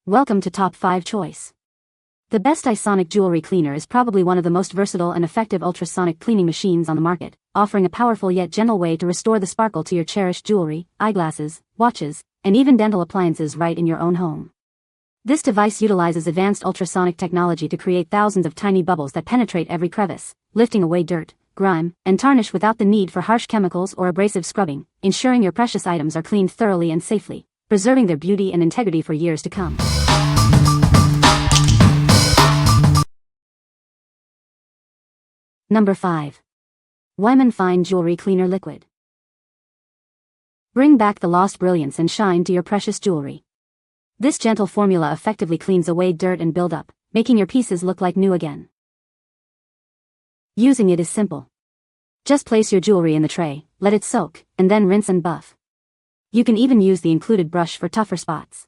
Welcome to Top 5 Choice. The best Isonic Jewelry Cleaner is probably one of the most versatile and effective ultrasonic cleaning machines on the market, offering a powerful yet gentle way to restore the sparkle to your cherished jewelry, eyeglasses, watches, and even dental appliances right in your own home. This device utilizes advanced ultrasonic technology to create thousands of tiny bubbles that penetrate every crevice, lifting away dirt, grime, and tarnish without the need for harsh chemicals or abrasive scrubbing, ensuring your precious items are cleaned thoroughly and safely, preserving their beauty and integrity for years to come. Number 5. Weiman Fine Jewelry Cleaner Liquid. Bring back the lost brilliance and shine to your precious jewelry. This gentle formula effectively cleans away dirt and buildup, making your pieces look like new again. Using it is simple. Just place your jewelry in the tray, let it soak, and then rinse and buff. You can even use the included brush for tougher spots.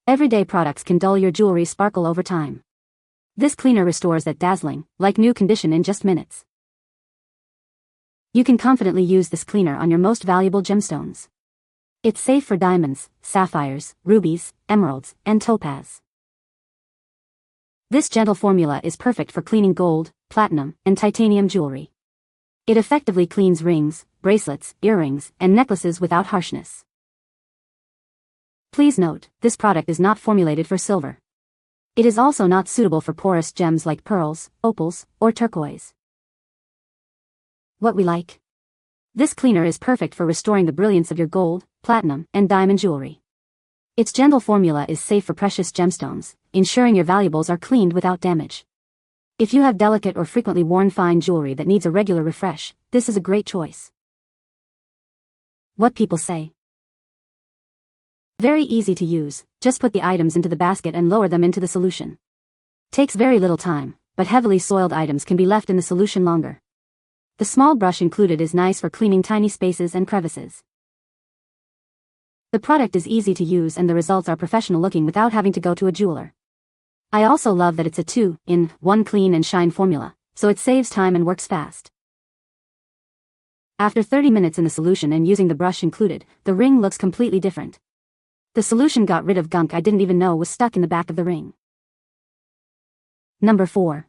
Everyday products can dull your jewelry's sparkle over time. This cleaner restores that dazzling, like new condition in just minutes. You can confidently use this cleaner on your most valuable gemstones. It's safe for diamonds, sapphires, rubies, emeralds, and topaz. This gentle formula is perfect for cleaning gold, platinum, and titanium jewelry. It effectively cleans rings, bracelets, earrings, and necklaces without harshness. Please note, this product is not formulated for silver. It is also not suitable for porous gems like pearls, opals, or turquoise. What we like? This cleaner is perfect for restoring the brilliance of your gold, platinum, and diamond jewelry. Its gentle formula is safe for precious gemstones, ensuring your valuables are cleaned without damage. If you have delicate or frequently worn fine jewelry that needs a regular refresh, this is a great choice. What people say? Very easy to use, just put the items into the basket and lower them into the solution. Takes very little time, but heavily soiled items can be left in the solution longer. The small brush included is nice for cleaning tiny spaces and crevices. The product is easy to use and the results are professional looking without having to go to a jeweler. I also love that it's a 2-in-1 clean and shine formula, so it saves time and works fast. After 30 minutes in the solution and using the brush included, the ring looks completely different. The solution got rid of gunk I didn't even know was stuck in the back of the ring. Number 4.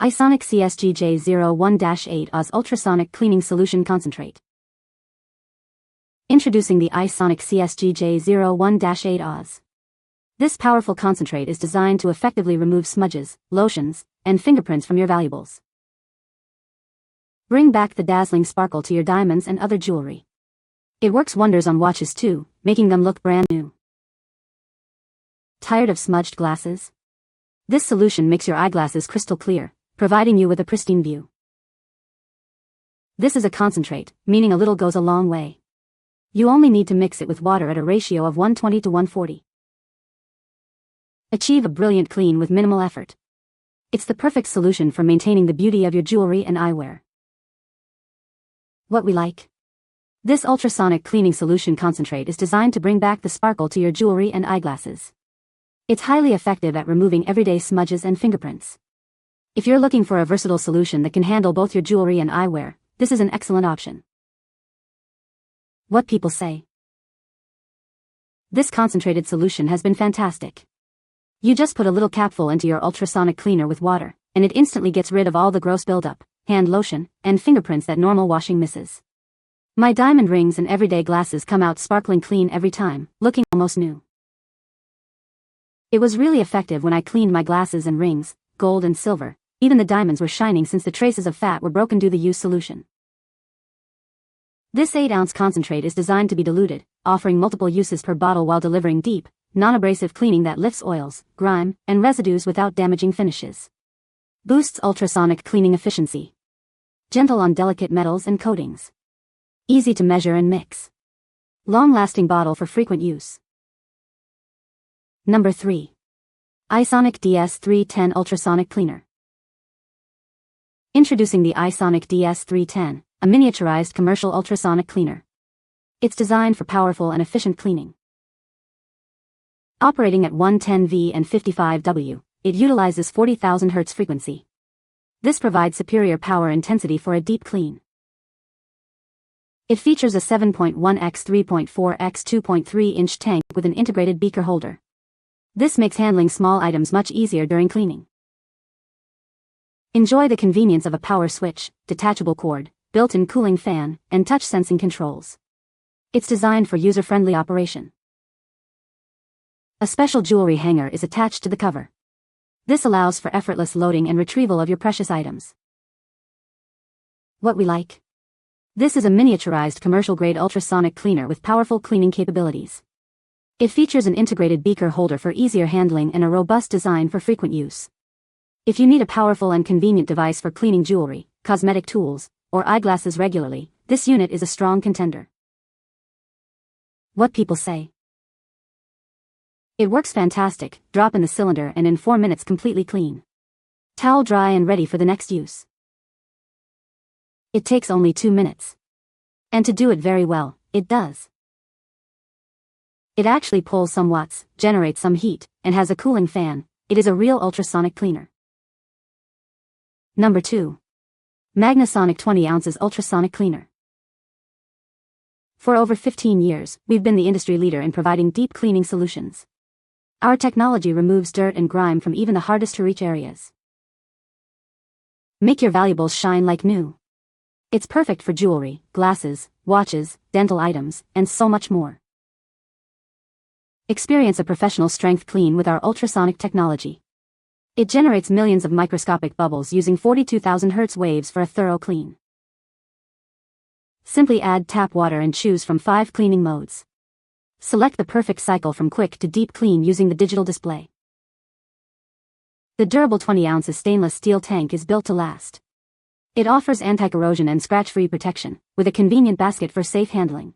Isonic CSGJ01-8 Oz Ultrasonic Cleaning Solution Concentrate. Introducing the Isonic CSGJ01-8 Oz. This powerful concentrate is designed to effectively remove smudges, lotions, and fingerprints from your valuables. Bring back the dazzling sparkle to your diamonds and other jewelry. It works wonders on watches too, making them look brand new. Tired of smudged glasses? This solution makes your eyeglasses crystal clear, providing you with a pristine view. This is a concentrate, meaning a little goes a long way. You only need to mix it with water at a ratio of 120 to 140. Achieve a brilliant clean with minimal effort. It's the perfect solution for maintaining the beauty of your jewelry and eyewear. What we like? This ultrasonic cleaning solution concentrate is designed to bring back the sparkle to your jewelry and eyeglasses. It's highly effective at removing everyday smudges and fingerprints. If you're looking for a versatile solution that can handle both your jewelry and eyewear, this is an excellent option. What people say? This concentrated solution has been fantastic. You just put a little capful into your ultrasonic cleaner with water, and it instantly gets rid of all the gross buildup, hand lotion, and fingerprints that normal washing misses. My diamond rings and everyday glasses come out sparkling clean every time, looking almost new. It was really effective when I cleaned my glasses and rings, gold and silver. Even the diamonds were shining since the traces of fat were broken due to the used solution. This 8-ounce concentrate is designed to be diluted, offering multiple uses per bottle while delivering deep, non-abrasive cleaning that lifts oils, grime, and residues without damaging finishes. Boosts ultrasonic cleaning efficiency. Gentle on delicate metals and coatings. Easy to measure and mix. Long-lasting bottle for frequent use. Number 3. Isonic DS310 Ultrasonic Cleaner. Introducing the Isonic DS310, a miniaturized commercial ultrasonic cleaner. It's designed for powerful and efficient cleaning. Operating at 110V and 55W, it utilizes 40,000 Hz frequency. This provides superior power intensity for a deep clean. It features a 7.1 x 3.4 x 2.3 inch tank with an integrated beaker holder. This makes handling small items much easier during cleaning. Enjoy the convenience of a power switch, detachable cord, built-in cooling fan, and touch sensing controls. It's designed for user-friendly operation. A special jewelry hanger is attached to the cover. This allows for effortless loading and retrieval of your precious items. What we like? This is a miniaturized commercial-grade ultrasonic cleaner with powerful cleaning capabilities. It features an integrated beaker holder for easier handling and a robust design for frequent use. If you need a powerful and convenient device for cleaning jewelry, cosmetic tools, or eyeglasses regularly, this unit is a strong contender. What people say? It works fantastic, drop in the cylinder and in 4 minutes completely clean. Towel dry and ready for the next use. It takes only 2 minutes. And to do it very well, it does. It actually pulls some watts, generates some heat, and has a cooling fan. It is a real ultrasonic cleaner. Number 2. Magnasonic 20 ounces Ultrasonic Cleaner. For over 15 years, we've been the industry leader in providing deep cleaning solutions. Our technology removes dirt and grime from even the hardest to reach areas. Make your valuables shine like new. It's perfect for jewelry, glasses, watches, dental items, and so much more. Experience a professional strength clean with our ultrasonic technology. It generates millions of microscopic bubbles using 42,000 Hz waves for a thorough clean. Simply add tap water and choose from 5 cleaning modes. Select the perfect cycle from quick to deep clean using the digital display. The durable 20 ounces stainless steel tank is built to last. It offers anti-corrosion and scratch-free protection, with a convenient basket for safe handling.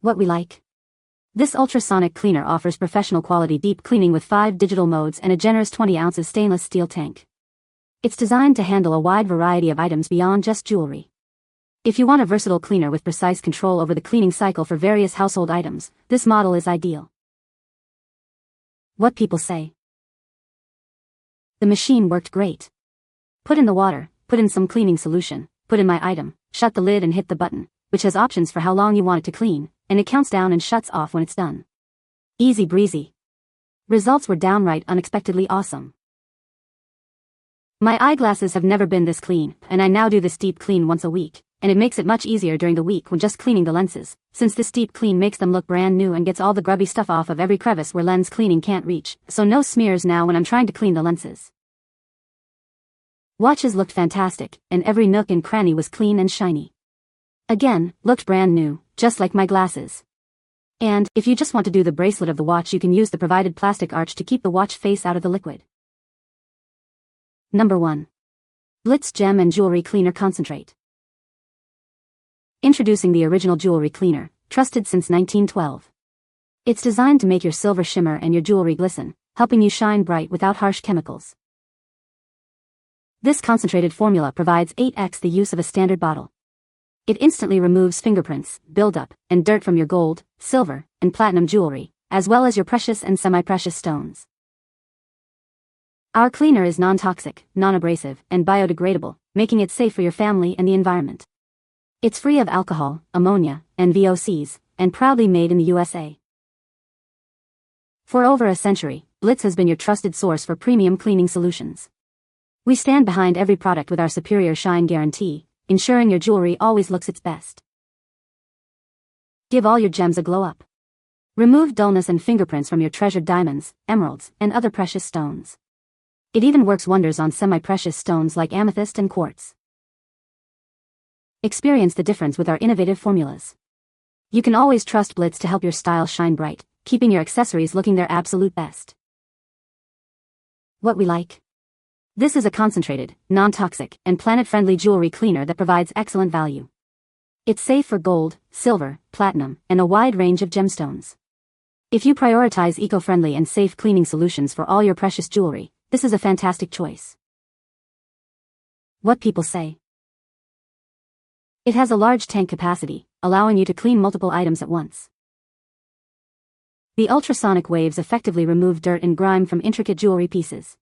What we like? This ultrasonic cleaner offers professional quality deep cleaning with 5 digital modes and a generous 20 ounces stainless steel tank. It's designed to handle a wide variety of items beyond just jewelry. If you want a versatile cleaner with precise control over the cleaning cycle for various household items, this model is ideal. What people say? The machine worked great. Put in the water, put in some cleaning solution, put in my item, shut the lid and hit the button, which has options for how long you want it to clean, and it counts down and shuts off when it's done. Easy breezy. Results were downright unexpectedly awesome. My eyeglasses have never been this clean, and I now do this deep clean once a week, and it makes it much easier during the week when just cleaning the lenses, since this deep clean makes them look brand new and gets all the grubby stuff off of every crevice where lens cleaning can't reach, so no smears now when I'm trying to clean the lenses. Watches looked fantastic, and every nook and cranny was clean and shiny. Again, looked brand new, just like my glasses. And, if you just want to do the bracelet of the watch, you can use the provided plastic arch to keep the watch face out of the liquid. Number 1. Blitz Gem and Jewelry Cleaner Concentrate. Introducing the original jewelry cleaner, trusted since 1912. It's designed to make your silver shimmer and your jewelry glisten, helping you shine bright without harsh chemicals. This concentrated formula provides 8x the use of a standard bottle. It instantly removes fingerprints, buildup, and dirt from your gold, silver, and platinum jewelry, as well as your precious and semi-precious stones. Our cleaner is non-toxic, non-abrasive, and biodegradable, making it safe for your family and the environment. It's free of alcohol, ammonia, and VOCs, and proudly made in the USA. For over a century, Blitz has been your trusted source for premium cleaning solutions. We stand behind every product with our superior shine guarantee, ensuring your jewelry always looks its best. Give all your gems a glow up. Remove dullness and fingerprints from your treasured diamonds, emeralds, and other precious stones. It even works wonders on semi-precious stones like amethyst and quartz. Experience the difference with our innovative formulas. You can always trust Blitz to help your style shine bright, keeping your accessories looking their absolute best. What we like? This is a concentrated, non-toxic, and planet-friendly jewelry cleaner that provides excellent value. It's safe for gold, silver, platinum, and a wide range of gemstones. If you prioritize eco-friendly and safe cleaning solutions for all your precious jewelry, this is a fantastic choice. What people say? It has a large tank capacity, allowing you to clean multiple items at once. The ultrasonic waves effectively remove dirt and grime from intricate jewelry pieces.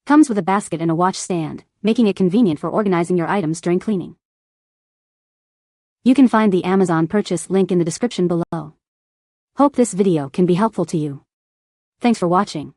Comes with a basket and a watch stand, making it convenient for organizing your items during cleaning. You can find the Amazon purchase link in the description below. Hope this video can be helpful to you. Thanks for watching.